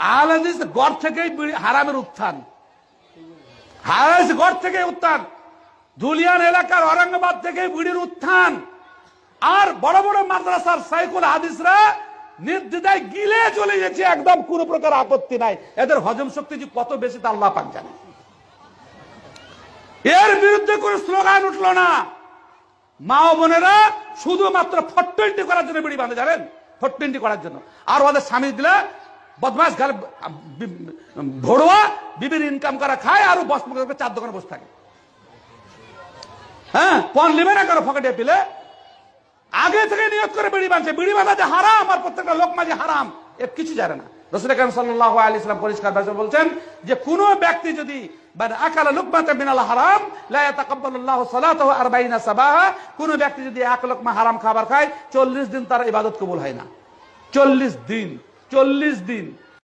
আহলে হাদিস গড় থেকেই হারামের উত্থান, হাদিস গড় থেকে উত্থান, ধুলিয়ান এলাকার ঔরঙ্গাবাদ থেকে বিড়ির উত্থান। আর বড় বড় মাদ্রাসার সাইকুল হাদিসরা নির্দ্বিধায় গিলে চলে গেছে, একদম কোনো প্রকার আপত্তি নাই। এদের হজম শক্তি যে কত বেশি তা আল্লাহ পাক জানে। এর বিরুদ্ধে কোনো স্লোগান উঠলো না। মা ও বোনেরা শুধুমাত্র 420 করার জন্য বিড়ি বাঁধে, জানেন, 420 করার জন্য। আর ওদের স্বামী দিলে বদমাস গাল ভড়ুয়া বিবির ইনকাম করা খায়, আর বস 4 দোকানে বসে থাকে। হ্যাঁ, পণ লিবে না কারো ফকেটে পিলে, আগে থেকে নিয়ত করে বিড়ি বাঁধছে। বিড়ি বাঁধা যে হারাম আর প্রত্যেকটা লোকমা যে হারাম, এর কিছু জানে না। রাসূল আকরাম সাল্লাল্লাহু আলাইহি ওয়াসাল্লাম পরিষ্কার ভাষায় বলছেন যে কোন ব্যক্তি যদি আকালা লুকমাতাম মিনাল হারাম লা ইয়াতাকাব্বালুল্লাহু সালাতাহু 40 সাবাহা, কোন ব্যক্তি যদি এক লোকমা হারাম খাবার খায় 40 দিন তার ইবাদত কবুল হয় না। 40 দিন, 40 দিন।